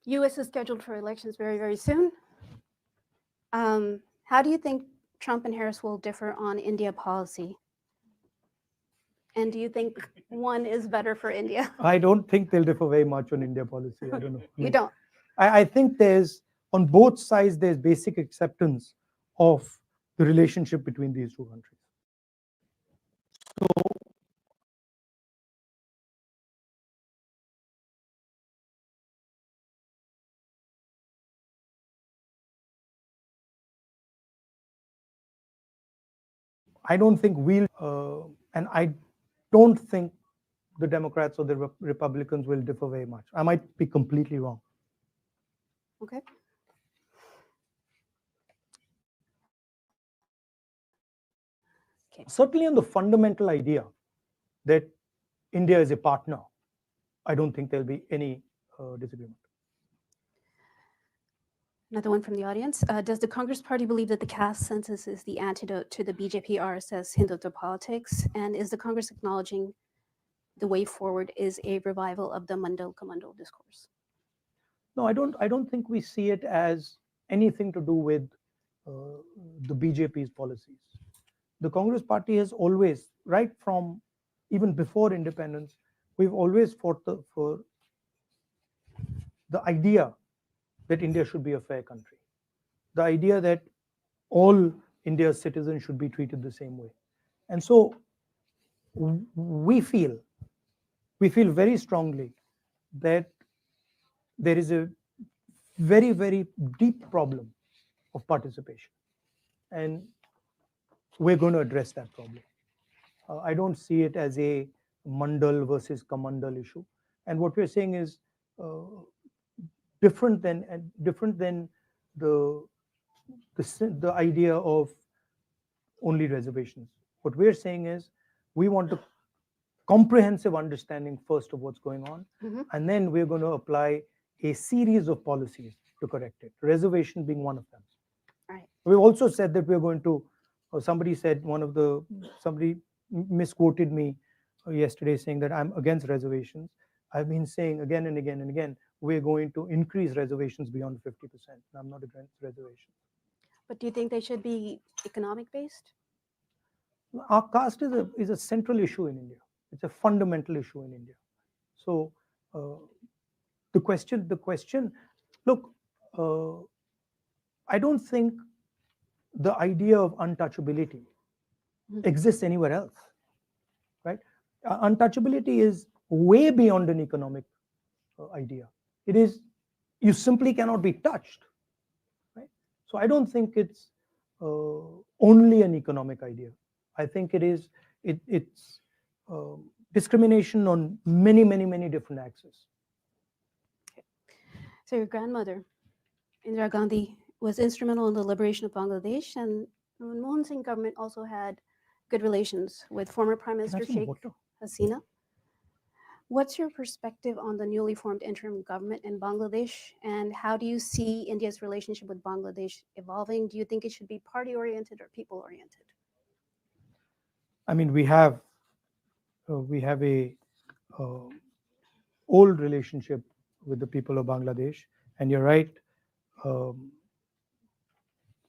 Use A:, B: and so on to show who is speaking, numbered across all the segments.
A: U.S. is scheduled for elections very, very soon. How do you think Trump and Harris will differ on India policy? And do you think one is better for India?
B: I don't think they'll differ very much on India policy. I don't know.
A: You don't.
B: I think there's, on both sides, there's basic acceptance of the relationship between these two countries. So I don't think and I don't think the Democrats or the Republicans will differ very much. I might be completely wrong.
A: Okay. Okay.
B: Certainly on the fundamental idea that India is a partner, I don't think there'll be any disagreement.
A: Another one from the audience. Does the Congress Party believe that the caste census is the antidote to the BJP RSS Hindutva politics? And is the Congress acknowledging the way forward is a revival of the Mandal Kamandal discourse?
B: No, I don't. I don't think we see it as anything to do with the BJP's policies. The Congress Party has always, right from even before independence, we've always fought for the idea that India should be a fair country, the idea that all India's citizens should be treated the same way, and so we feel very strongly that there is a very, very deep problem of participation, and we're going to address that problem. I don't see it as a mandal versus kamandal issue, and what we're saying is uh, different than the the idea of only reservations. What we're saying is we want a comprehensive understanding first of what's going on,
A: Mhm.
B: and then we're going to apply a series of policies to correct it, reservation being one of them.
A: Right.
B: We've also said that we're going to, somebody said, somebody misquoted me yesterday saying that I'm against reservations. I've been saying again and again and again, we're going to increase reservations beyond 50%. I'm not against reservations.
A: But do you think they should be economic based?
B: Our caste is a central issue in India. It's a fundamental issue in India. So uh, the question, look, uh, I don't think the idea of untouchability
A: Mhm.
B: exists anywhere else, right? Untouchability is way beyond an economic idea. It is, you simply cannot be touched, right? So I don't think it's only an economic idea. I think it's discrimination on many, many, many different axes.
A: So your grandmother, Indira Gandhi, was instrumental in the liberation of Bangladesh, and Manmohan Singh government also had good relations with former Prime
B: Can I
A: Minister
B: have some
A: Sheikh
B: water?
A: Hasina. What's your perspective on the newly formed interim government in Bangladesh, and how do you see India's relationship with Bangladesh evolving? Do you think it should be party oriented or people oriented?
B: I mean, we have a uh, old relationship with the people of Bangladesh, and you're right. Um,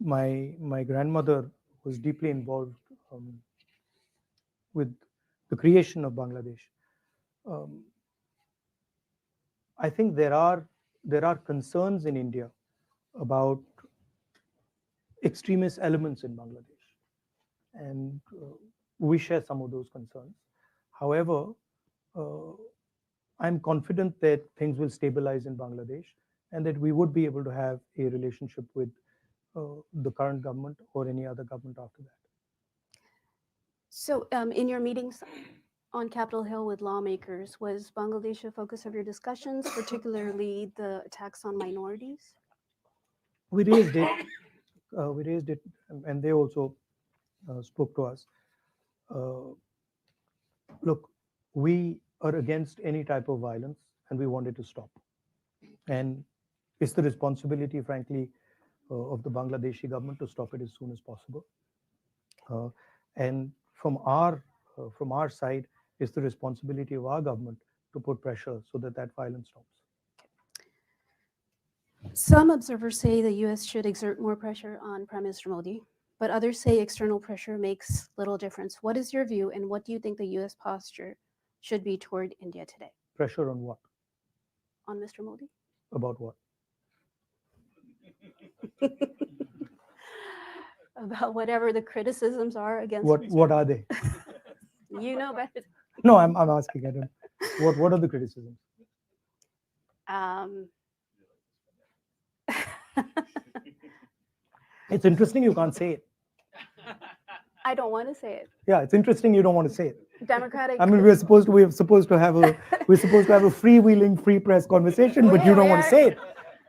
B: my grandmother was deeply involved um, with the creation of Bangladesh. Um, I think there are concerns in India about extremist elements in Bangladesh, and we share some of those concerns. However, uh, I'm confident that things will stabilize in Bangladesh, and that we would be able to have a relationship with the current government or any other government after that.
A: So, in your meetings on Capitol Hill with lawmakers, was Bangladesh a focus of your discussions, particularly the attacks on minorities?
B: We raised it, and they also spoke to us. Uh, Look, we are against any type of violence, and we want it to stop. And it's the responsibility, frankly, of the Bangladeshi government to stop it as soon as possible. Uh, and from our side, it's the responsibility of our government to put pressure so that that violence stops.
A: Some observers say the US should exert more pressure on Prime Minister Modi, but others say external pressure makes little difference. What is your view, and what do you think the US posture should be toward India today?
B: Pressure on what?
A: On Mr. Modi?
B: About what?
A: About whatever the criticisms are against
B: What are they?
A: You know better.
B: No, I'm asking. I don't. What are the criticisms?
A: Um,
B: It's interesting you can't say it.
A: I don't want to say it.
B: Yeah, it's interesting you don't want to say it.
A: Democratic.
B: I mean, we're supposed to have a freewheeling free press conversation, but you don't want to say it.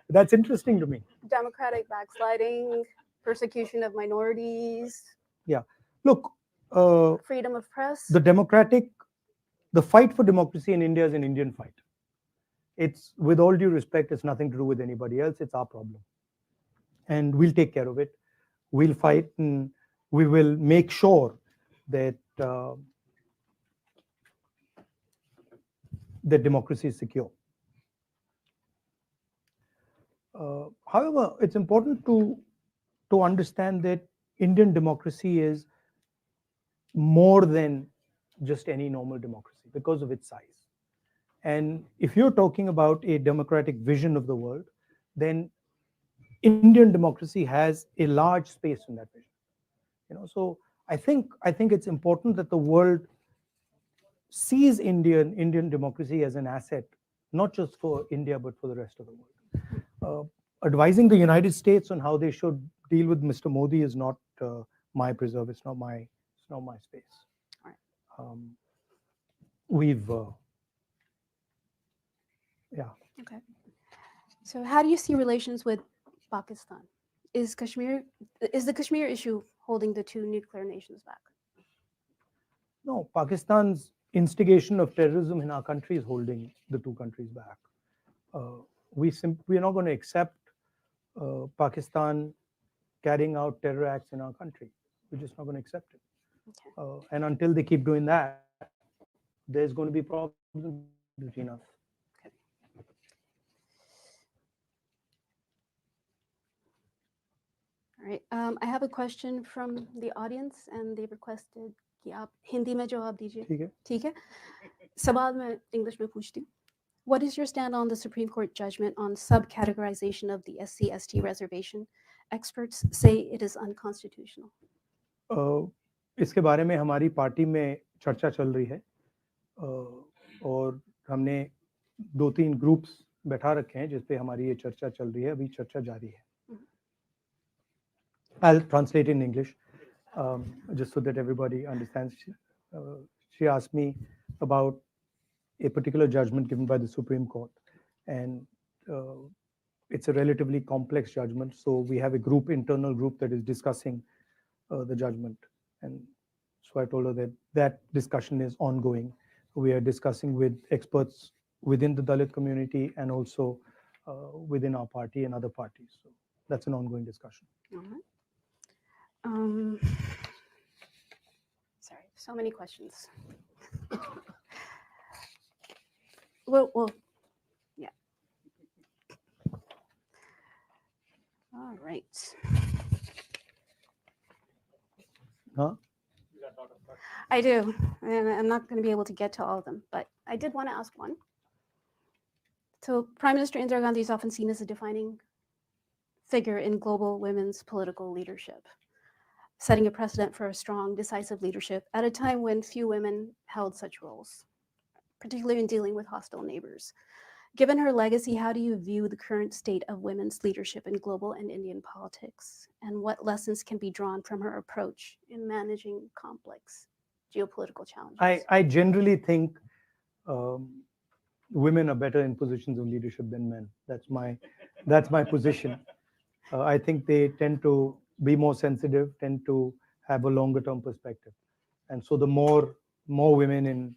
B: That's interesting to me.
A: Democratic backsliding, persecution of minorities,
B: Yeah. Look,
A: freedom of press.
B: the fight for democracy in India is an Indian fight. It's, with all due respect, it's nothing to do with anybody else. It's our problem. And we'll take care of it. We'll fight, and we will make sure that that democracy is secure. However, it's important to understand that Indian democracy is more than just any normal democracy because of its size. And if you're talking about a democratic vision of the world, then Indian democracy has a large space in that vision. So I think it's important that the world sees Indian democracy as an asset, not just for India but for the rest of the world. Advising the United States on how they should deal with Mr. Modi is not my preserve. It's not my space.
A: All right.
B: We've yeah.
A: Okay. So how do you see relations with Pakistan? Is the Kashmir issue holding the two nuclear nations back?
B: No, Pakistan's instigation of terrorism in our country is holding the two countries back. We are not going to accept Pakistan carrying out terror acts in our country. We're just not going to accept it.
A: Okay.
B: And until they keep doing that, there's going to be problems between us.
A: Okay. All right. I have a question from the audience, and they requested कि आप हिंदी में जवाब दीजिए.
B: ठीक है?
A: ठीक है. सवाल मैं इंग्लिश में पूछती हूँ. What is your stand on the Supreme Court judgment on subcategorization of the SC/ST reservation? Experts say it is unconstitutional.
B: इसके बारे में हमारी पार्टी में चर्चा चल रही है, और हमने 2-3 ग्रुप्स बैठा रखे हैं जिस पे हमारी ये चर्चा चल रही है. अभी चर्चा जारी है. I'll translate in English, just so that everybody understands. She asked me about a particular judgment given by the Supreme Court, and it's a relatively complex judgment. So we have a internal group that is discussing the judgment, and so I told her that discussion is ongoing. We are discussing with experts within the Dalit community and also within our party and other parties. So that's an ongoing discussion.
A: Sorry, so many questions. Well, yeah. All right.
B: Huh?
A: I do, and I'm not going to be able to get to all of them, but I did want to ask one. So Prime Minister Indira Gandhi is often seen as a defining figure in global women's political leadership, setting a precedent for a strong, decisive leadership at a time when few women held such roles, particularly in dealing with hostile neighbors. Given her legacy, how do you view the current state of women's leadership in global and Indian politics? And what lessons can be drawn from her approach in managing complex geopolitical challenges?
B: I generally think women are better in positions of leadership than men. That's my position. I think they tend to be more sensitive, tend to have a longer term perspective. And so the more women in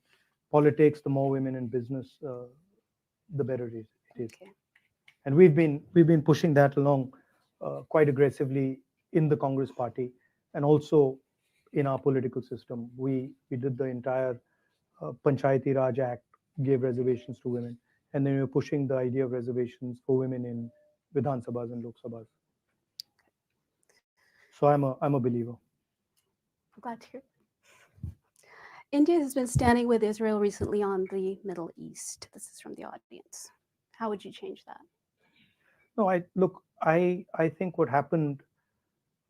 B: politics, the more women in business, the better it is.
A: Okay.
B: And we've been pushing that along quite aggressively in the Congress party and also in our political system. We did the entire Panchayati Raj Act, gave reservations to women, and then we were pushing the idea of reservations for women in Vidhan Sabhas and Lok Sabhas. So I'm a believer.
A: I'm glad to hear. India has been standing with Israel recently on the Middle East. This is from the audience. How would you change that?
B: No, I think what happened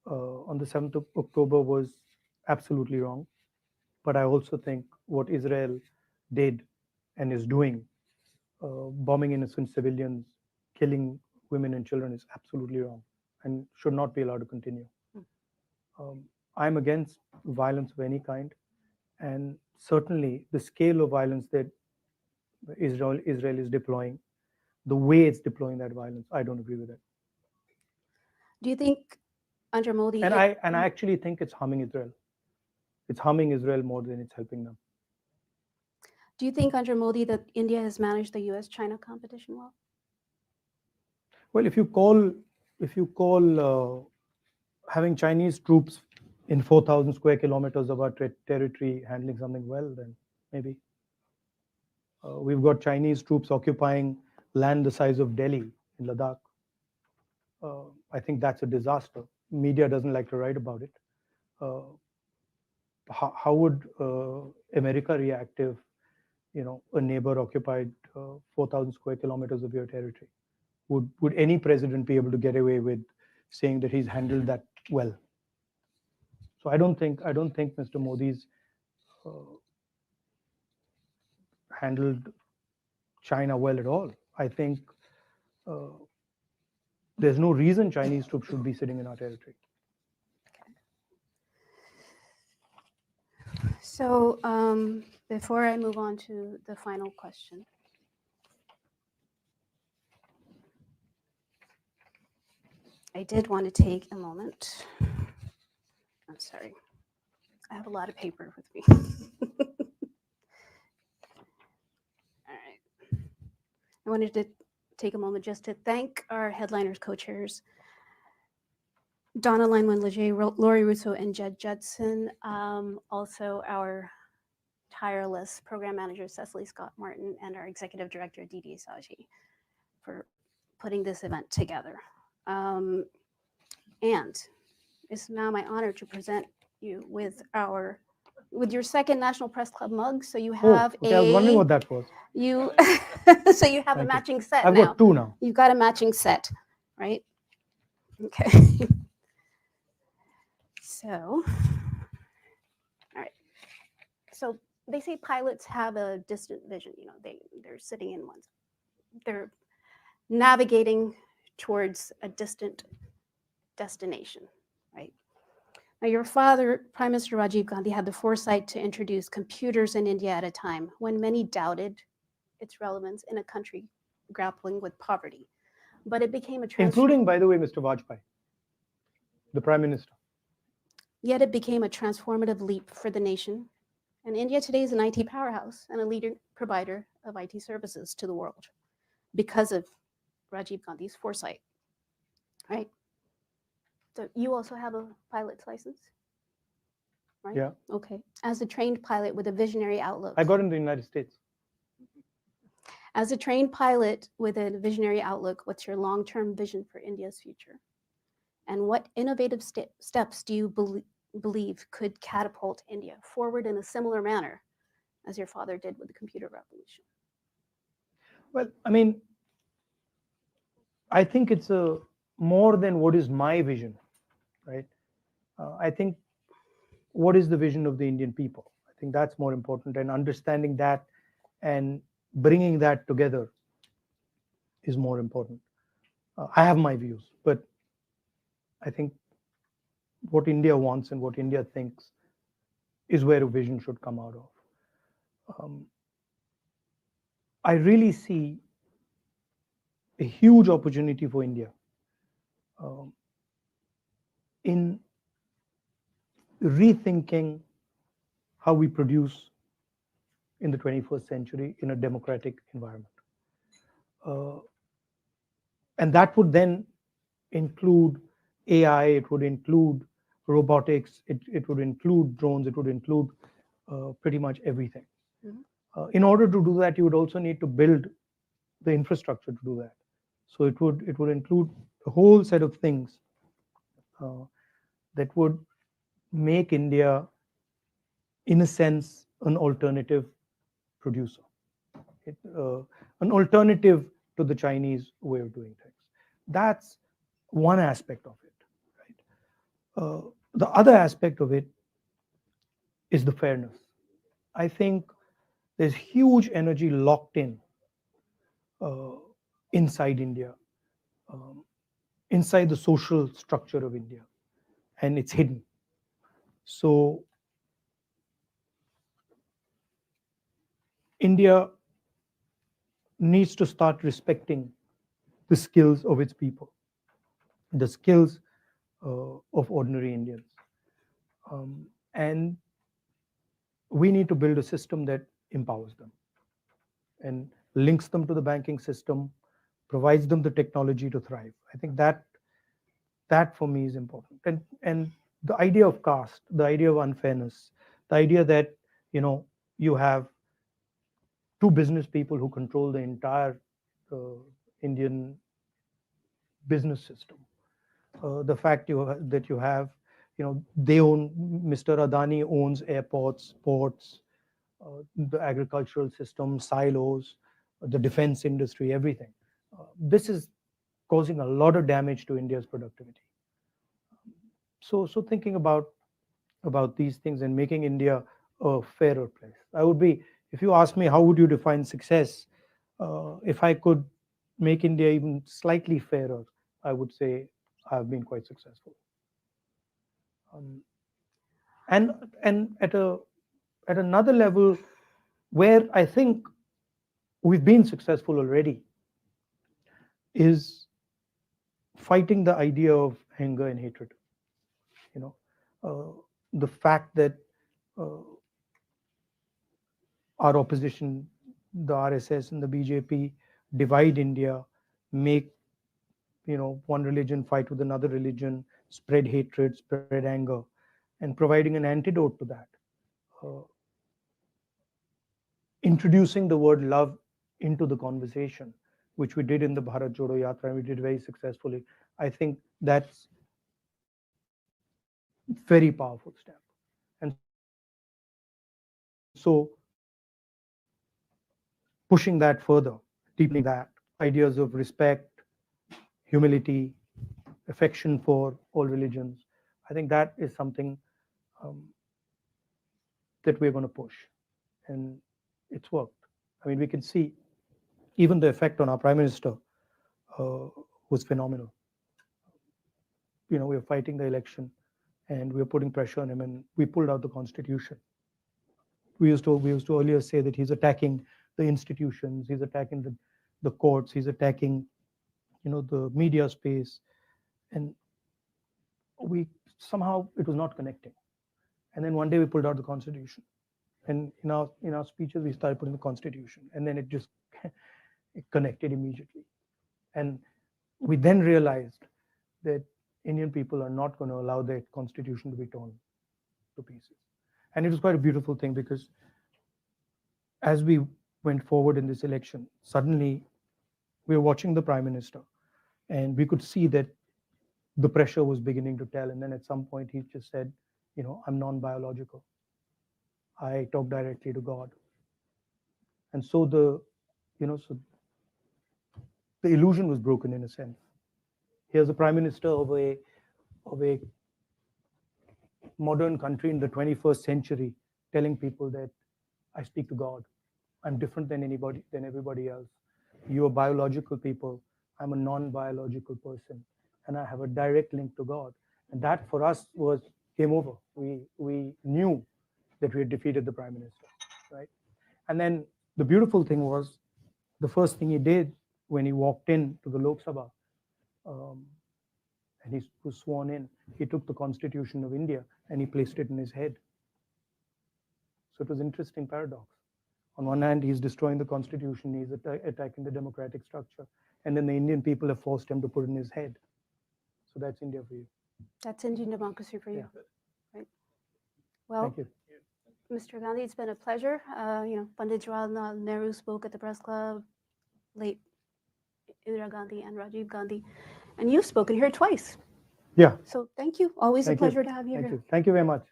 B: on the 7th of October was absolutely wrong. But I also think what Israel did and is doing, bombing innocent civilians, killing women and children, is absolutely wrong and should not be allowed to continue.
A: Mm.
B: I'm against violence of any kind, and certainly the scale of violence that Israel is deploying, the way it's deploying that violence, I don't agree with it.
A: Do you think under Modi,
B: And I actually think it's harming Israel. It's harming Israel more than it's helping them.
A: do you think under Modi that India has managed the U.S.-China competition well?
B: Well, if you call having Chinese troops in 4,000 square kilometers of our territory handling something well, then maybe. We've got Chinese troops occupying land the size of Delhi in Ladakh. I think that's a disaster. Media doesn't like to write about it. How would America react if, a neighbor occupied 4,000 square kilometers of your territory? Would any president be able to get away with saying that he's handled that well? So I don't think Mr. Modi's handled China well at all. I think there's no reason Chinese troops should be sitting in our territory.
A: So before I move on to the final question, I did want to take a moment. I'm sorry. I have a lot of paper with me. All right. I wanted to take a moment just to thank our headliners, co-chairs, Donna Lanwin-Leger, Lori Russo, and Jed Judson. Also our tireless program manager, Cecily Scott Martin, and our executive director, Didi Saji, for putting this event together. And it's now my honor to present you with your second National Press Club mug. So you have
B: okay, I was wondering what that was.
A: So you have a
B: Thank you.
A: matching set
B: I've
A: now.
B: got two now.
A: You've got a matching set, right? Okay. So, all right. So they say pilots have a distant vision. They're sitting in one. They're navigating towards a distant destination, right? Now, your father, Prime Minister Rajiv Gandhi, had the foresight to introduce computers in India at a time when many doubted its relevance in a country grappling with poverty. But it became a
B: Including, by the way, Mr. Vajpayee, the Prime Minister.
A: Yet it became a transformative leap for the nation. And India today is an IT powerhouse and a leading provider of IT services to the world because of Rajiv Gandhi's foresight, right? So you also have a pilot's license, right?
B: Yeah.
A: Okay. As a trained pilot with a visionary outlook.
B: I got in the United States.
A: As a trained pilot with a visionary outlook, what's your long-term vision for India's future? And what innovative steps do you believe could catapult India forward in a similar manner as your father did with the computer revolution?
B: Well, I mean, I think it's more than what is my vision, right? I think what is the vision of the Indian people? I think that's more important, and understanding that and bringing that together is more important. I have my views, but I think what India wants and what India thinks is where a vision should come out of. I really see a huge opportunity for India in rethinking how we produce in the 21st century in a democratic environment. And that would then include AI, it would include robotics, it would include drones, it would include pretty much everything.
A: Mhm.
B: In order to do that, you would also need to build the infrastructure to do that. So it would include a whole set of things uh, that would make India, in a sense, an alternative producer, it, an alternative to the Chinese way of doing things. That's one aspect of it, right? The other aspect of it is the fairness. I think there's huge energy locked in uh, inside India, um, inside the social structure of India, and it's hidden. So India needs to start respecting the skills of its people, the skills of ordinary Indians. And we need to build a system that empowers them and links them to the banking system, provides them the technology to thrive. I think that for me is important. And the idea of caste, the idea of unfairness, the idea that you have two business people who control the entire uh, Indian business system. The fact that you have, they own, Mr. Adani owns airports, ports, the agricultural system, silos, the defense industry, everything. This is causing a lot of damage to India's productivity. So thinking about these things and making India a fairer place. I would be, if you ask me, how would you define success? If I could make India even slightly fairer, I would say I've been quite successful. Um, and at another level, where I think we've been successful already, is fighting the idea of anger and hatred. You know, the fact that uh, our opposition, the RSS and the BJP, divide India, make one religion fight with another religion, spread hatred, spread anger, and providing an antidote to that, uh, introducing the word love into the conversation, which we did in the Bharat Jodo Yatra, and we did very successfully. I think that's very powerful step. And so pushing that further, deepening that, ideas of respect, humility, affection for all religions. I think that is something um, that we're going to push, and it's worked. I mean, we can see even the effect on our prime minister uh, was phenomenal. We are fighting the election, and we are putting pressure on him, and we pulled out the constitution. We used to earlier say that he's attacking the institutions, he's attacking the courts, he's attacking the media space, and we somehow it was not connecting. And then one day we pulled out the constitution, and in our speeches we started putting the constitution, and then it just it connected immediately. And we then realized that Indian people are not going to allow their constitution to be torn to pieces. And it was quite a beautiful thing, because as we went forward in this election, suddenly we were watching the prime minister, and we could see that the pressure was beginning to tell. And then at some point he just said, I'm non-biological, I talk directly to God. And so the illusion was broken, in a sense. Here's the prime minister of a modern country in the 21st century telling people that I speak to God, I'm different than everybody else. You are biological people, I'm a non-biological person, and I have a direct link to God. And that for us was game over. We knew that we had defeated the prime minister, right? And then the beautiful thing was, the first thing he did when he walked in to the Lok Sabha, um, and he was sworn in, he took the Constitution of India and he placed it in his head. So it was an interesting paradox. On one hand, he's destroying the Constitution, he's attacking the democratic structure, and then the Indian people have forced him to put it in his head. So that's India for you.
A: That's Indian democracy for you.
B: Yeah.
A: Right. Well,
B: Thank you.
A: Mr. Gandhi, it's been a pleasure. Pandit Jawaharlal Nehru spoke at the press club late Indira Gandhi and Rajiv Gandhi. And you've spoken here twice.
B: Yeah.
A: So thank you. Always
B: Thank
A: a pleasure
B: you.
A: to have you
B: Thank
A: here.
B: you. Thank you very much.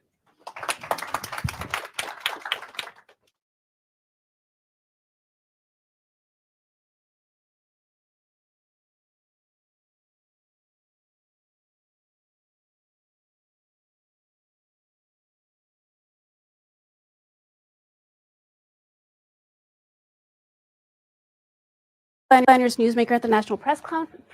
A: Planners Newsmaker at the National Press Conference.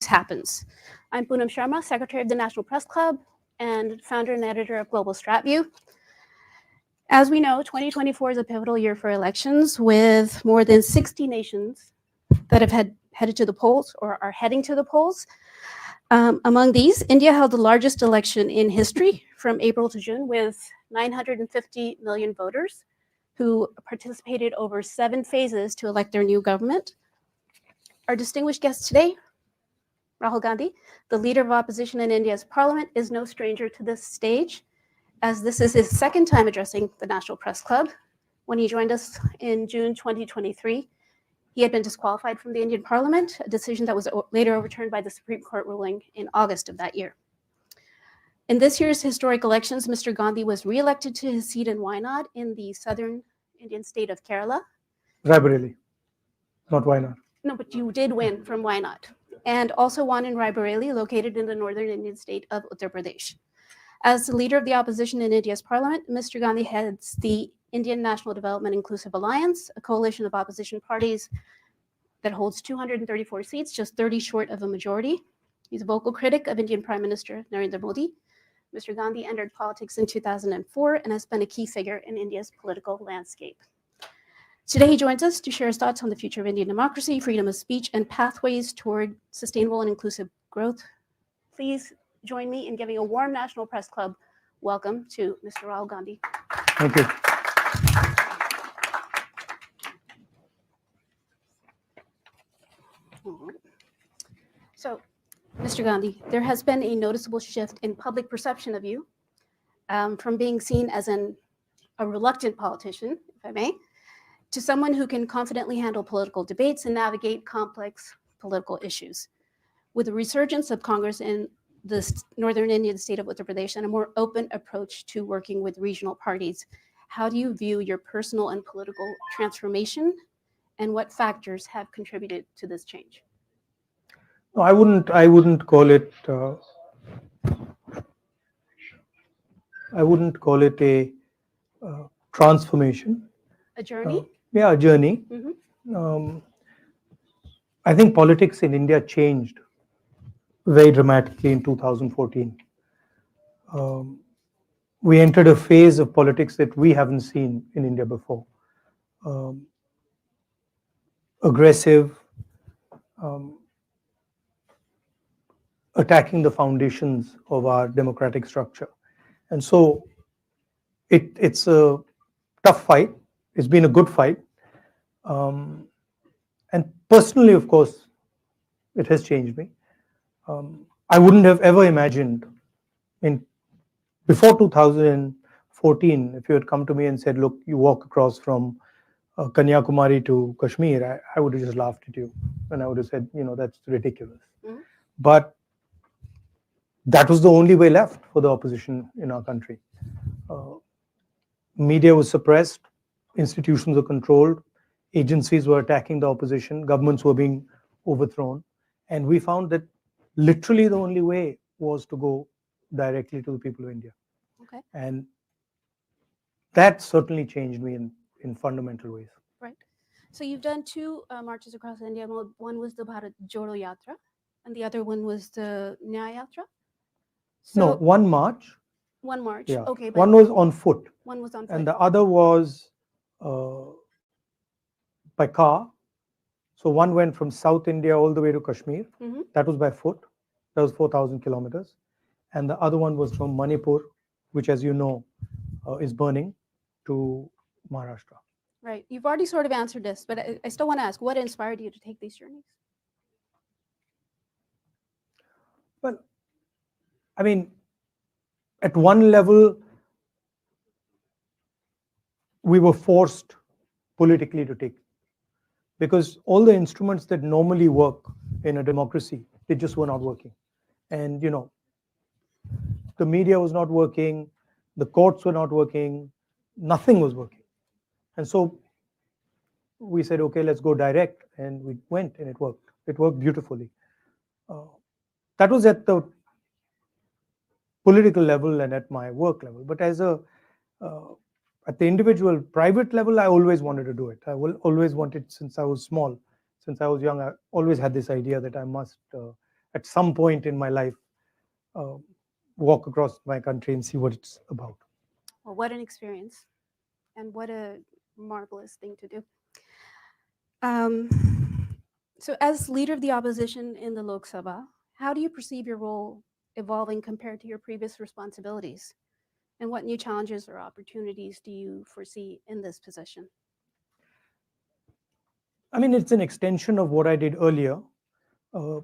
A: Happens. I'm Poonam Sharma, Secretary of the National Press Club and founder and editor of Global StratView. As we know, 2024 is a pivotal year for elections with more than 60 nations that have headed to the polls or are heading to the polls. Among these, India held the largest election in history from April to June with 950 million voters who participated over 7 phases to elect their new government. Our distinguished guest today, Rahul Gandhi, the leader of opposition in India's parliament, is no stranger to this stage, as this is his second time addressing the National Press Club. When he joined us in June 2023, he had been disqualified from the Indian parliament, a decision that was later overturned by the Supreme Court ruling in August of that year. In this year's historic elections, Mr. Gandhi was re-elected to his seat in Wayanad in the southern Indian state of Kerala.
B: Raebareli, not Wayanad.
A: No, but you did win from Wayanad, and also won in Raebareli, located in the northern Indian state of Uttar Pradesh. As the leader of the opposition in India's parliament, Mr. Gandhi heads the Indian National Development Inclusive Alliance, a coalition of opposition parties that holds 234 seats, just 30 short of a majority. He's a vocal critic of Indian Prime Minister Narendra Modi. Mr. Gandhi entered politics in 2004 and has been a key figure in India's political landscape. Today, he joins us to share his thoughts on the future of Indian democracy, freedom of speech, and pathways toward sustainable and inclusive growth. Please join me in giving a warm National Press Club welcome to Mr. Rahul Gandhi.
B: Thank you.
A: So, Mr. Gandhi, there has been a noticeable shift in public perception of you from being seen as a reluctant politician, if I may, to someone who can confidently handle political debates and navigate complex political issues. With the resurgence of Congress in the northern Indian state of Uttar Pradesh and a more open approach to working with regional parties, how do you view your personal and political transformation, and what factors have contributed to this change?
B: No, I wouldn't call it. I wouldn't call it a transformation.
A: A journey?
B: Yeah, a journey.
A: Mhm.
B: I think politics in India changed very dramatically in 2014. We entered a phase of politics that we haven't seen in India before. Aggressive, attacking the foundations of our democratic structure. And so it's a tough fight. It's been a good fight. Um, and personally, of course, it has changed me. I wouldn't have ever imagined in before 2014, if you had come to me and said, look, you walk across from Kanyakumari to Kashmir, I would have just laughed at you. And I would have said, that's ridiculous.
A: Mhm.
B: But that was the only way left for the opposition in our country. Uh, Media was suppressed, institutions were controlled, agencies were attacking the opposition, governments were being overthrown. And we found that literally the only way was to go directly to the people of India.
A: Okay,
B: And that certainly changed me in fundamental ways.
A: right. So you've done two marches across India. One was the Bharat Jodo Yatra, and the other one was the Nyaya Yatra.
B: No,
A: So
B: one march,
A: one march,
B: yeah,
A: okay, but
B: one was on foot,
A: one was on
B: and
A: foot.
B: the other was uh, by car. So one went from South India all the way to Kashmir.
A: Hmm.
B: That was by foot. That was 4,000 kilometers. And the other one was from Manipur, which, as you know, is burning, to Maharashtra.
A: Right. You've already sort of answered this, but I still want to ask, what inspired you to take these journeys?
B: Well, I mean, at one level, we were forced politically to take, because all the instruments that normally work in a democracy, they just were not working. And the media was not working, the courts were not working, nothing was working. And so we said, okay, let's go direct, and we went, and it worked. It worked beautifully. Uh, that was at the political level and at my work level. But uh, at the individual private level, I always wanted to do it. I will always wanted, since I was small, since I was young, I always had this idea that I must, at some point in my life, uh, walk across my country and see what it's about.
A: Well, what an experience, and what a marvelous thing to do. Um, so, as leader of the opposition in the Lok Sabha, how do you perceive your role evolving compared to your previous responsibilities? And what new challenges or opportunities do you foresee in this position?
B: I mean, it's an extension of what I did earlier.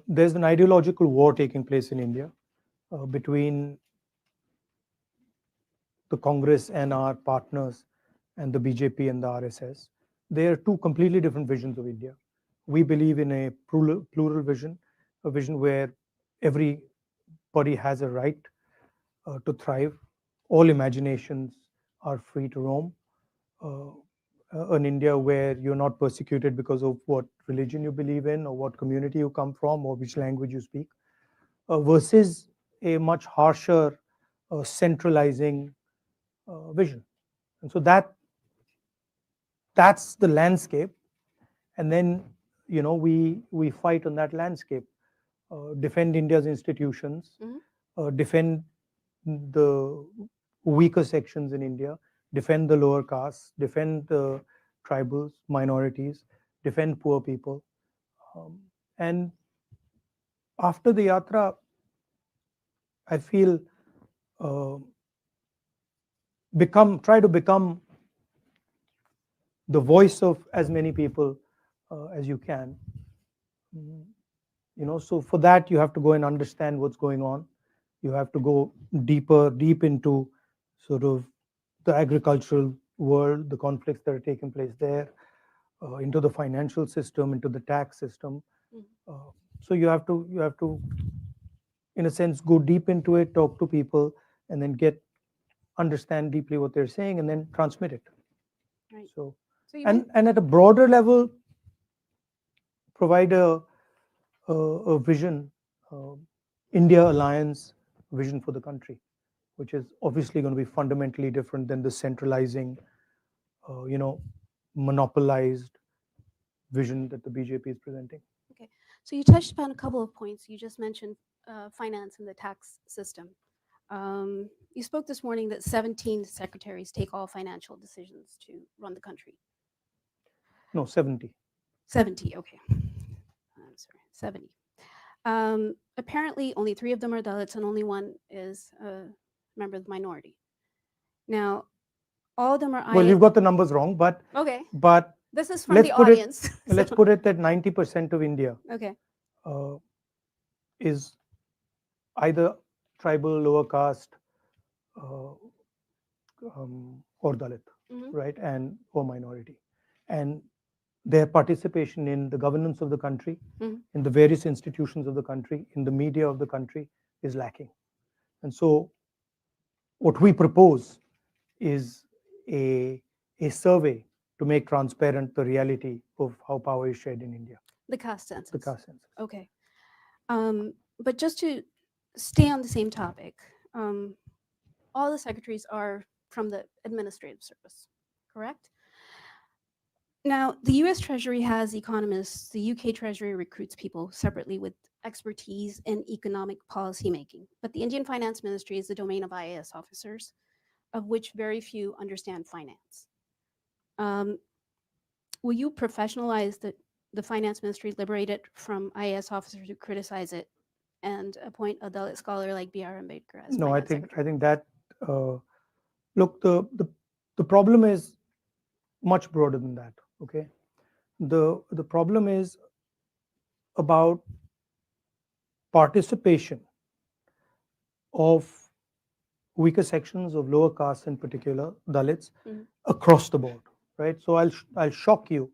B: There's an ideological war taking place in India between the Congress and our partners and the BJP and the RSS. They are two completely different visions of India. We believe in a plural vision, a vision where everybody has a right to thrive. All imaginations are free to roam. Uh, an India where you're not persecuted because of what religion you believe in, or what community you come from, or which language you speak, versus a much harsher, centralizing vision. And so that's the landscape. And then we fight on that landscape, defend India's institutions,
A: Mhm.
B: defend the weaker sections in India, defend the lower castes, defend the tribals, minorities, defend poor people. And after the yatra, I feel uh, try to become the voice of as many people as you can. Mm, so for that, you have to go and understand what's going on. You have to go deep into sort of the agricultural world, the conflicts that are taking place there, into the financial system, into the tax system.
A: Mhm.
B: uh, so you have to in a sense go deep into it, talk to people, and then understand deeply what they're saying, and then transmit it.
A: Right.
B: So
A: So you meant
B: and at a broader level, provide a vision, uh, India alliance vision for the country, which is obviously going to be fundamentally different than the centralizing, uh, you know, monopolized vision that the BJP is presenting.
A: okay. So you touched upon a couple of points. You just mentioned finance and the tax system. You spoke this morning that 17 secretaries take all financial decisions to run the country.
B: No, 70.
A: 70, okay. I'm sorry, 70. Apparently, only three of them are Dalits, and only one is a member of the minority. Now, All of them are
B: Well, you've got the numbers wrong,
A: Okay,
B: but
A: this is from
B: let's
A: the
B: put it
A: audience.
B: let's
A: so-
B: put it that 90% of India
A: okay.
B: uh, is either tribal, lower caste, uh, or Dalit,
A: Hmm.
B: right, and or minority, and their participation in the governance of the country,
A: Hmm.
B: in the various institutions of the country, in the media of the country is lacking. And so, what we propose is a a survey to make transparent the reality of how power is shared in India,
A: The caste
B: the
A: census.
B: caste census.
A: Okay. But just to stay on the same topic, um, all the secretaries are from the administrative service, correct? Now, the US Treasury has economists, the UK Treasury recruits people separately with expertise in economic policy making. But the Indian Finance Ministry is the domain of IAS officers, of which very few understand finance. Um, will you professionalize the finance ministry, liberate it from IAS officers who criticize it, and appoint a Dalit scholar like B.R. Ambedkar as
B: No,
A: finance
B: I
A: secretary?
B: think that uh, look, the problem is much broader than that. Okay, the problem is about participation of weaker sections of lower castes, in particular Dalits,
A: Mhm.
B: across the board, right? So I'll shock you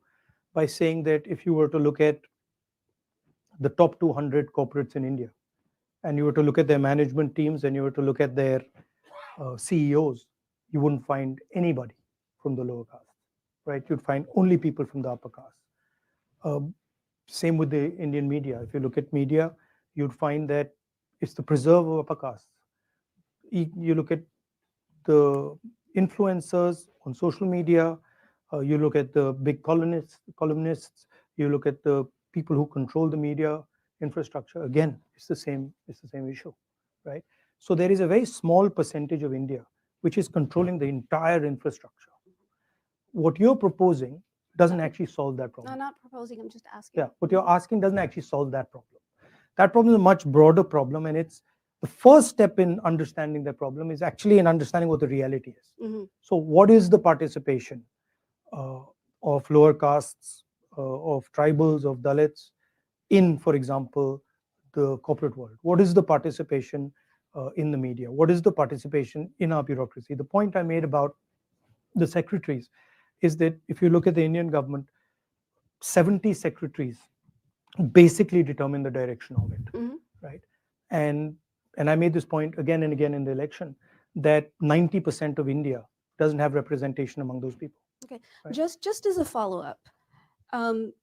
B: by saying that if you were to look at the top 200 corporates in India, and you were to look at their management teams, and you were to look at their CEOs, you wouldn't find anybody from the lower caste, right? You'd find only people from the upper caste. Um, Same with the Indian media. If you look at media, you'd find that it's the preserve of upper castes. You look at the influencers on social media, you look at the big columnists, you look at the people who control the media infrastructure. Again, it's the same issue, right? So there is a very small percentage of India which is controlling the entire infrastructure. What you're proposing doesn't actually solve that
A: No,
B: problem.
A: I'm not proposing, I'm just asking.
B: Yeah, what you're asking doesn't actually solve that problem. That problem is a much broader problem, and it's the first step in understanding that problem is actually in understanding what the reality is.
A: Hmm.
B: So, what is the participation uh, of lower castes, of tribals, of Dalits in, for example, the corporate world? What is the participation in the media? What is the participation in our bureaucracy? The point I made about the secretaries is that if you look at the Indian government, 70 secretaries basically determine the direction of it,
A: Hmm.
B: right? And I made this point again and again in the election that 90% of India doesn't have representation among those people.
A: Okay,
B: Right.
A: just as a follow up, um,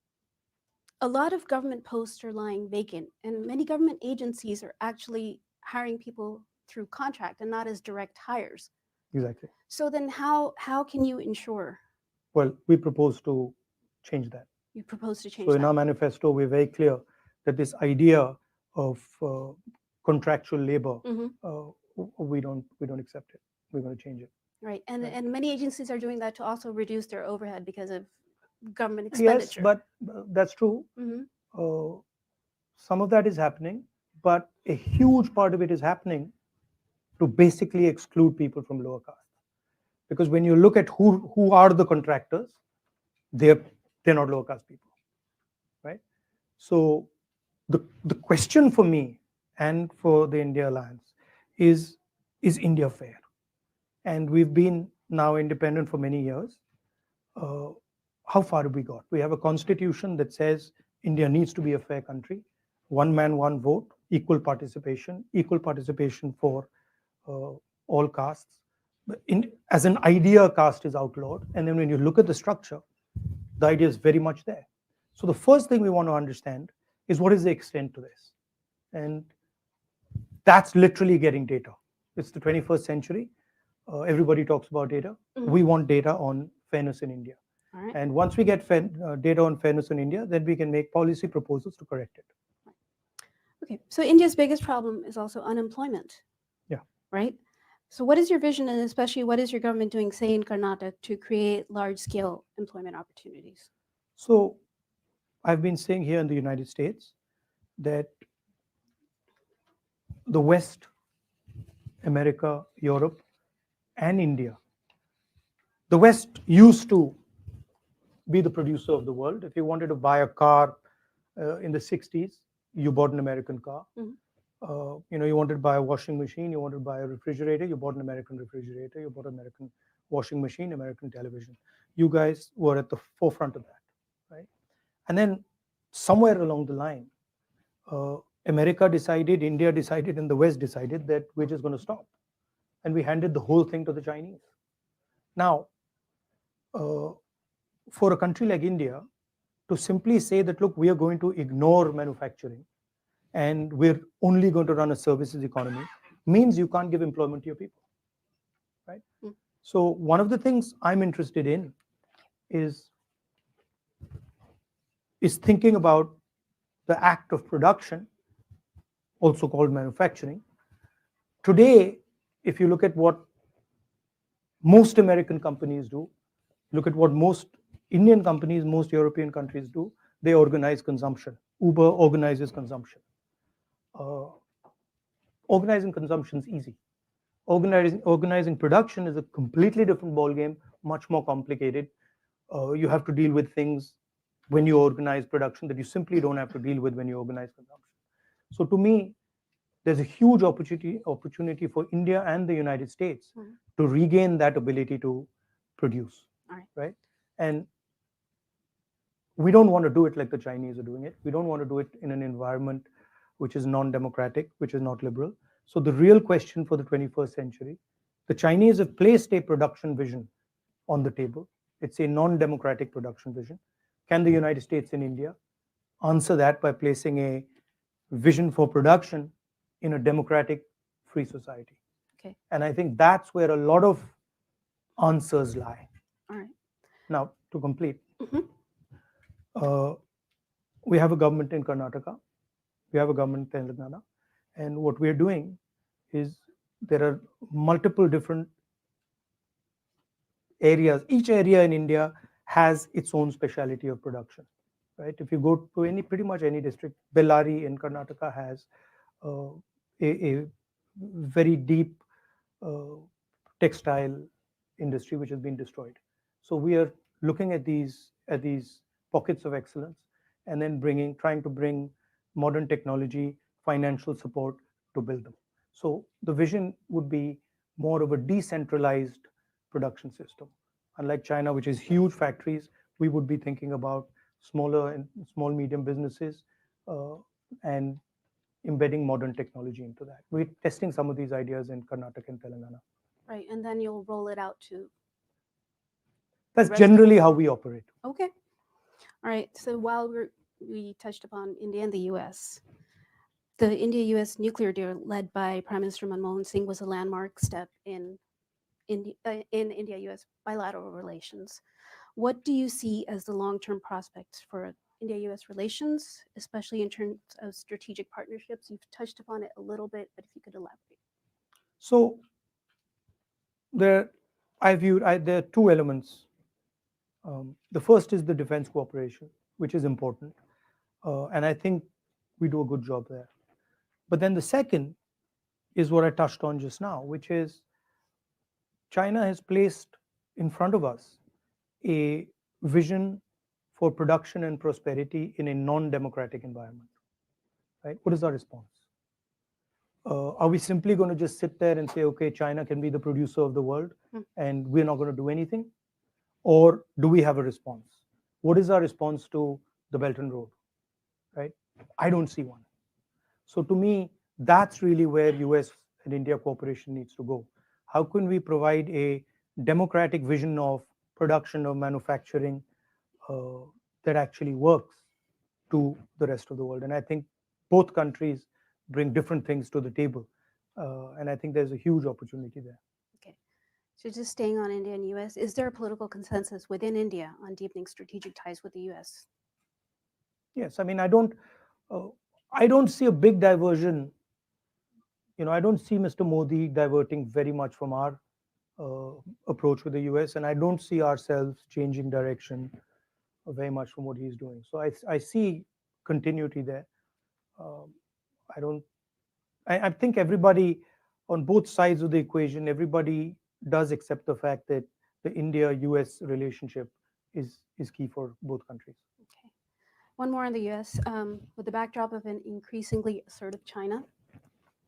A: a lot of government posts are lying vacant, and many government agencies are actually hiring people through contract and not as direct hires.
B: Exactly.
A: So then, how can you ensure
B: Well, we propose to change that.
A: you propose to
B: So
A: change
B: in our
A: that?
B: manifesto, we're very clear that this idea of contractual labor,
A: Hmm.
B: we don't accept it. We're going to change it.
A: Right,
B: Right.
A: and many agencies are doing that to also reduce their overhead because of government
B: Yes,
A: expenditure.
B: but that's true.
A: Hmm.
B: Uh, some of that is happening, but a huge part of it is happening to basically exclude people from lower caste. Because when you look at who are the contractors, they're they're not lower caste people, right? So the question for me and for the India Alliance is India fair? And we've been now independent for many years. Uh, how far have we got? We have a constitution that says India needs to be a fair country, one man, one vote, equal participation for uh, all castes. But as an idea, caste is outlawed. And then when you look at the structure, the idea is very much there. So the first thing we want to understand is what is the extent to this? And that's literally getting data. It's the 21st century. Everybody talks about data.
A: Mhm.
B: We want data on fairness in India.
A: All right.
B: And once we get data on fairness in India, then we can make policy proposals to correct it.
A: Okay, so India's biggest problem is also unemployment.
B: Yeah.
A: Right? So, what is your vision, and especially what is your government doing, say, in Karnataka, to create large scale employment opportunities?
B: So I've been saying here in the United States that the West, America, Europe, and India The West used to be the producer of the world. If you wanted to buy a car in the 60s, you bought an American car.
A: Mhm.
B: You wanted to buy a washing machine, you wanted to buy a refrigerator, you bought an American refrigerator, you bought an American washing machine, American television. You guys were at the forefront of that, right? And then somewhere along the line, uh, America decided, India decided, and the West decided that we're just going to stop. And we handed the whole thing to the Chinese. Now, uh, for a country like India to simply say that, look, we are going to ignore manufacturing and we're only going to run a services economy means you can't give employment to your people, right?
A: Mm.
B: So one of the things I'm interested in is thinking about the act of production, also called manufacturing. Today, if you look at what most American companies do, look at what most Indian companies, most European countries do, they organize consumption. Uber organizes consumption. Uh, Organizing consumption is easy. Organizing production is a completely different ballgame, much more complicated. You have to deal with things when you organize production that you simply don't have to deal with when you organize consumption. So to me, there's a huge opportunity for India and the United States
A: Mhm.
B: to regain that ability to produce,
A: All right.
B: right? And we don't want to do it like the Chinese are doing it. We don't want to do it in an environment which is non-democratic, which is not liberal. So the real question for the 21st century, the Chinese have placed a production vision on the table. It's a non-democratic production vision. Can the United States and India answer that by placing a vision for production in a democratic, free society?
A: Okay.
B: And I think that's where a lot of answers lie.
A: All right.
B: Now, to complete,
A: Mhm.
B: uh, we have a government in Karnataka, we have a government in Telangana, and what we're doing is there are multiple different areas. Each area in India has its own specialty of production, right? If you go to pretty much any district, Bellary in Karnataka has uh, a very deep uh, textile industry which has been destroyed. So we are looking at these pockets of excellence and then trying to bring modern technology, financial support to build them. So the vision would be more of a decentralized production system. Unlike China, which is huge factories, we would be thinking about smaller and small medium businesses uh, and embedding modern technology into that. We're testing some of these ideas in Karnataka and Telangana.
A: Right. And then you'll roll it out to
B: That's
A: rest of
B: generally how we operate.
A: Okay. All right. So while we touched upon India and the U.S., the India-U.S. nuclear deal led by Prime Minister Manmohan Singh was a landmark step in India-U.S. bilateral relations. What do you see as the long-term prospects for India-U.S. relations, especially in terms of strategic partnerships? You've touched upon it a little bit, but if you could elaborate.
B: So there, there are two elements. The first is the defense cooperation, which is important, and I think we do a good job there. But then the second is what I touched on just now, which is China has placed in front of us a vision for production and prosperity in a non-democratic environment. Right? What is our response? Are we simply going to just sit there and say, okay, China can be the producer of the world
A: Hmm.
B: and we're not going to do anything? Or do we have a response? What is our response to the Belt and Road? Right? I don't see one. So to me, that's really where US and India cooperation needs to go. How can we provide a democratic vision of production of manufacturing uh, that actually works to the rest of the world? And I think both countries bring different things to the table. And I think there's a huge opportunity there.
A: Okay. So just staying on India and U.S., is there a political consensus within India on deepening strategic ties with the U.S.?
B: Yes, I mean, uh, I don't see a big diversion. I don't see Mr. Modi diverting very much from our uh, approach with the US, and I don't see ourselves changing direction very much from what he's doing. So I see continuity there. Um, I don't. I think everybody on both sides of the equation, everybody does accept the fact that the India-US relationship is key for both countries.
A: Okay. One more on the US. With the backdrop of an increasingly assertive China,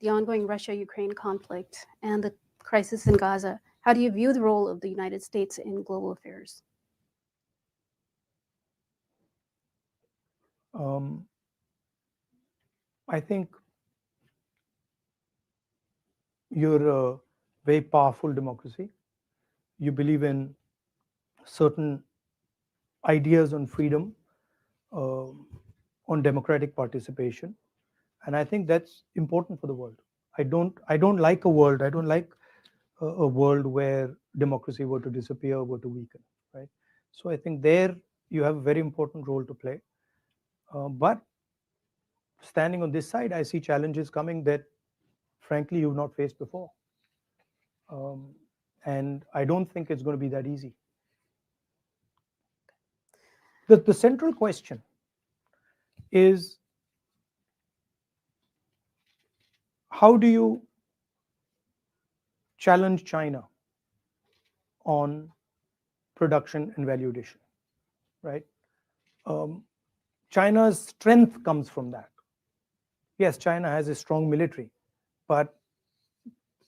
A: the ongoing Russia Ukraine conflict, and the crisis in Gaza, how do you view the role of the United States in global affairs?
B: Um, I think you're a very powerful democracy. You believe in certain ideas on freedom, uh, on democratic participation, and I think that's important for the world. I don't like a world. I don't like a world where democracy were to disappear, were to weaken, right? So I think there you have a very important role to play. But standing on this side, I see challenges coming that, frankly, you've not faced before, um, and I don't think it's going to be that easy. The central question is, how do you challenge China on production and value addition, right? Um, China's strength comes from that. Yes, China has a strong military, but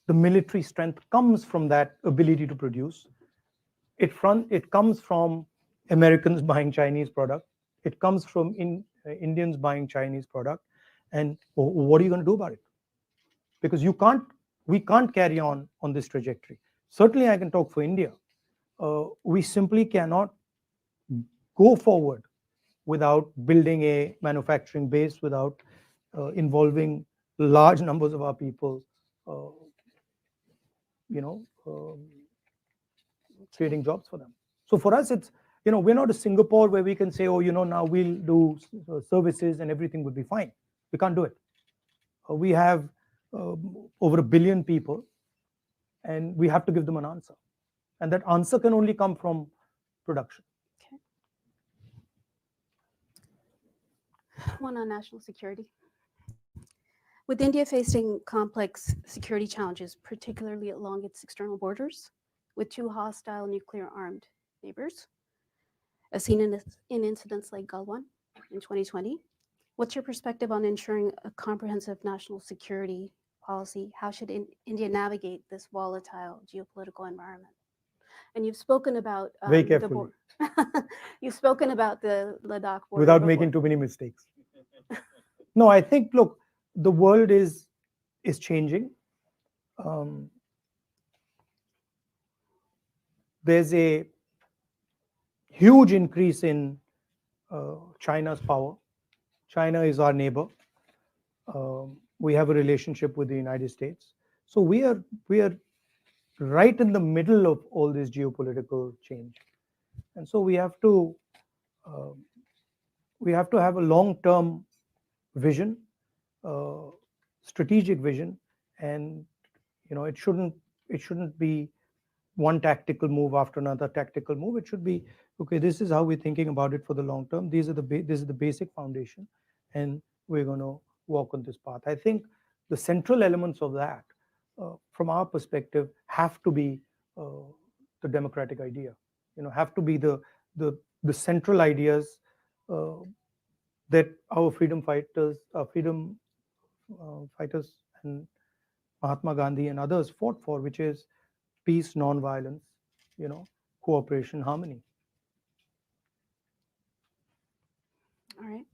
B: the military strength comes from that ability to produce. It comes from Americans buying Chinese product. It comes from Indians buying Chinese product. And what are you going to do about it? Because we can't carry on this trajectory. Certainly, I can talk for India. We simply cannot go forward without building a manufacturing base, without involving large numbers of our people, uh, you know, creating jobs for them. So for us, it's, we're not a Singapore where we can say, oh, now we'll do services and everything would be fine. We can't do it. We have over 1 billion people, and we have to give them an answer. And that answer can only come from production.
A: Okay. One on national security. With India facing complex security challenges, particularly along its external borders, with two hostile nuclear armed neighbors, as seen in incidents like Galwan in 2020, what's your perspective on ensuring a comprehensive national security policy? How should India navigate this volatile geopolitical environment? And you've spoken about
B: Very
A: the
B: carefully,
A: border. You've spoken about the Ladakh border
B: without
A: before.
B: making too many mistakes. No, I think, look, the world is changing. There's a huge increase in China's power. China is our neighbor. We have a relationship with the United States. So we are right in the middle of all this geopolitical change, and so uh, we have to have a long-term vision, uh, strategic vision, and it shouldn't be one tactical move after another tactical move. It should be, okay, this is how we're thinking about it for the long term. This is the basic foundation, and we're going to walk on this path. I think the central elements of that, from our perspective, have to be uh, the democratic idea. Have to be the central ideas uh, that our freedom fighters and Mahatma Gandhi and others fought for, which is peace, non-violence, cooperation, harmony.
A: All right.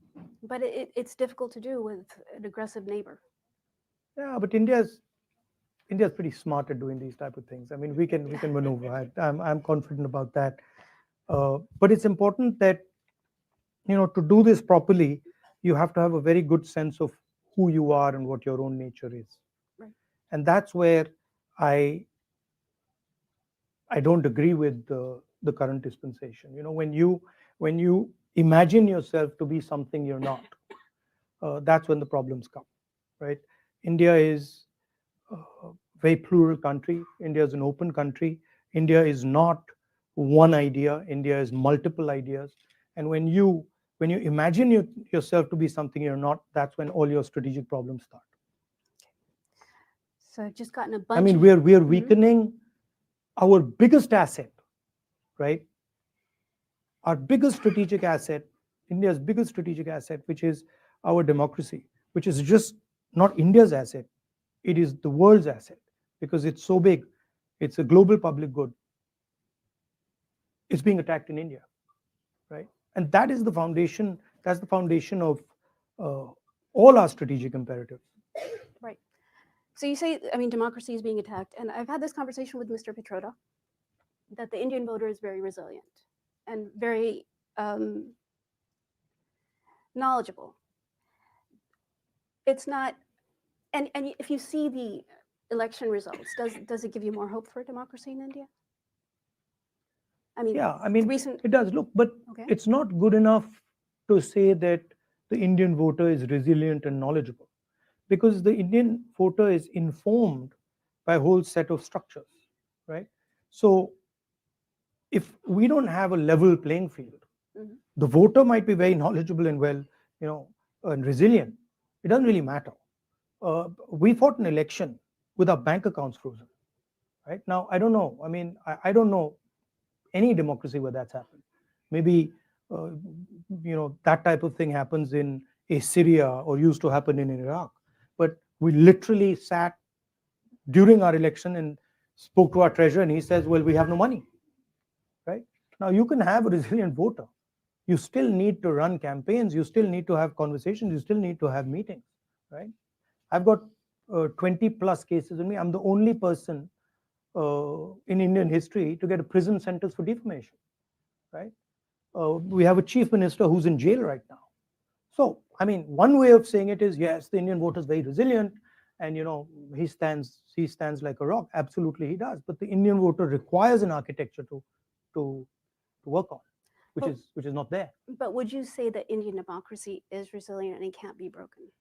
A: But it's difficult to do with an aggressive neighbor.
B: Yeah, but India's pretty smart at doing these type of things. I mean, we can maneuver. I'm confident about that. But it's important that, to do this properly, you have to have a very good sense of who you are and what your own nature is.
A: Right.
B: And that's where I don't agree with the current dispensation. When you imagine yourself to be something you're not, that's when the problems come, right? India is a very plural country. India is an open country. India is not one idea. India is multiple ideas. And when you imagine yourself to be something you're not, that's when all your strategic problems start.
A: So I've just gotten a bunch.
B: I mean,
A: of,
B: we're
A: Mhm.
B: weakening our biggest asset, right? Our biggest strategic asset, India's biggest strategic asset, which is our democracy, which is just not India's asset, it is the world's asset because it's so big, it's a global public good. It's being attacked in India, right? And that is the foundation. That's the foundation of uh, all our strategic imperatives.
A: Right. So you say, I mean, democracy is being attacked, and I've had this conversation with Mr. Petroda that the Indian voter is very resilient and very knowledgeable. It's not, and if you see the election results, does it give you more hope for democracy in India? I mean,
B: Yeah, I mean,
A: recent.
B: it does look, but
A: Okay.
B: it's not good enough to say that the Indian voter is resilient and knowledgeable because the Indian voter is informed by a whole set of structures, right? So if we don't have a level playing field,
A: Mhm.
B: the voter might be very knowledgeable and well, and resilient. It doesn't really matter. We fought an election with our bank accounts frozen, right? Now, I don't know. I mean, I don't know any democracy where that's happened. Maybe, uh, that type of thing happens in a Syria or used to happen in Iraq. But we literally sat during our election and spoke to our treasurer, and he says, "Well, we have no money." Right now, you can have a resilient voter. You still need to run campaigns. You still need to have conversations. You still need to have meetings. Right? I've got 20 plus cases in me. I'm the only person in Indian history to get a prison sentence for defamation. Right? We have a chief minister who's in jail right now. So, I mean, one way of saying it is yes, the Indian voter is very resilient, and he stands like a rock. Absolutely, he does. But the Indian voter requires an architecture to work on, which is not there.
A: But would you say that Indian democracy is resilient and it can't be broken?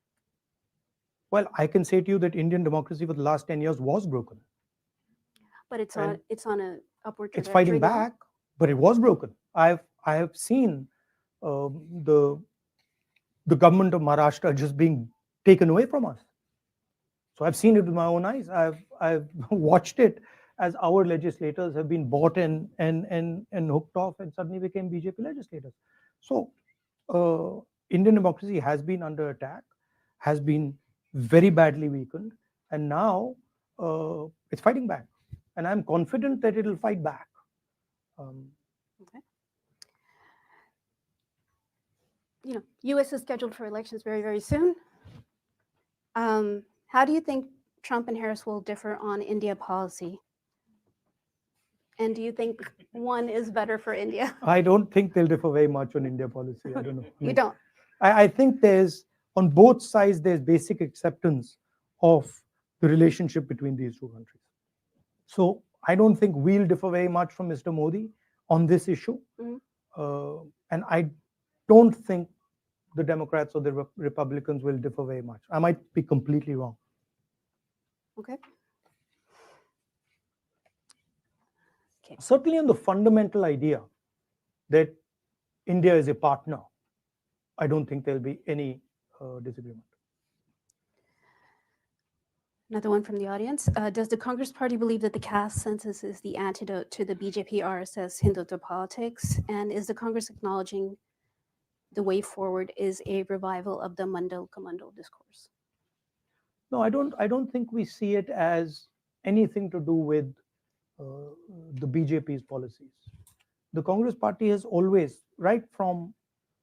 B: Well, I can say to you that Indian democracy for the last 10 years was broken.
A: But it's
B: And
A: on a upward
B: it's
A: trajectory
B: fighting
A: now?
B: back, but it was broken. I have seen um, the the government of Maharashtra just being taken away from us. So I've seen it with my own eyes. I've watched it as our legislators have been bought and hooked off and suddenly became BJP legislators. So Indian democracy has been under attack, has been very badly weakened, and now it's fighting back. And I'm confident that it'll fight back. Um,
A: Okay. U.S. is scheduled for elections very, very soon. How do you think Trump and Harris will differ on India policy? And do you think one is better for India?
B: I don't think they'll differ very much on India policy. I don't know.
A: You don't.
B: I think on both sides, there's basic acceptance of the relationship between these two countries. So I don't think we'll differ very much from Mr. Modi on this issue.
A: Mhm.
B: And I don't think the Democrats or the Republicans will differ very much. I might be completely wrong.
A: Okay.
B: Certainly on the fundamental idea that India is a partner, I don't think there'll be any disagreement.
A: Another one from the audience. Does the Congress Party believe that the caste census is the antidote to the BJP RSS Hindutva politics? And is the Congress acknowledging the way forward is a revival of the Mandal Kamandal discourse?
B: No, I don't think we see it as anything to do with the BJP's policies. The Congress Party has always, right from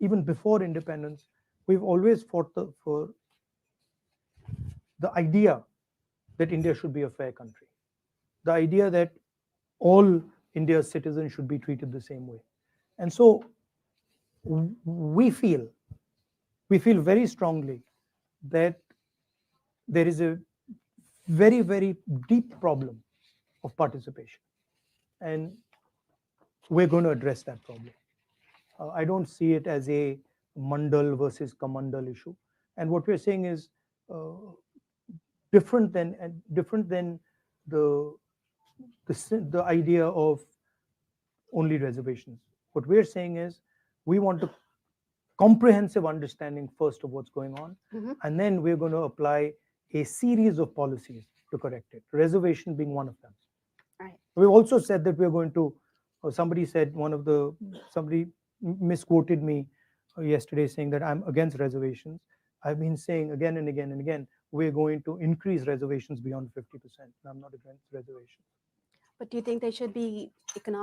B: even before independence, we've always fought for the idea that India should be a fair country, the idea that all India's citizens should be treated the same way. And so we feel very strongly that there is a very, very deep problem of participation. And we're going to address that problem. I don't see it as a Mandal versus Kamandal issue. And what we're saying is uh, different than the the idea of only reservations. What we're saying is we want a comprehensive understanding first of what's going on,
A: Mhm.
B: and then we're going to apply a series of policies to correct it. Reservation being one of them.
A: Right.
B: We've also said that we're going to Or somebody said somebody misquoted me yesterday saying that I'm against reservations. I've been saying again and again and again, we're going to increase reservations beyond 50%. I'm not against reservations.
A: But do you think they should be economic?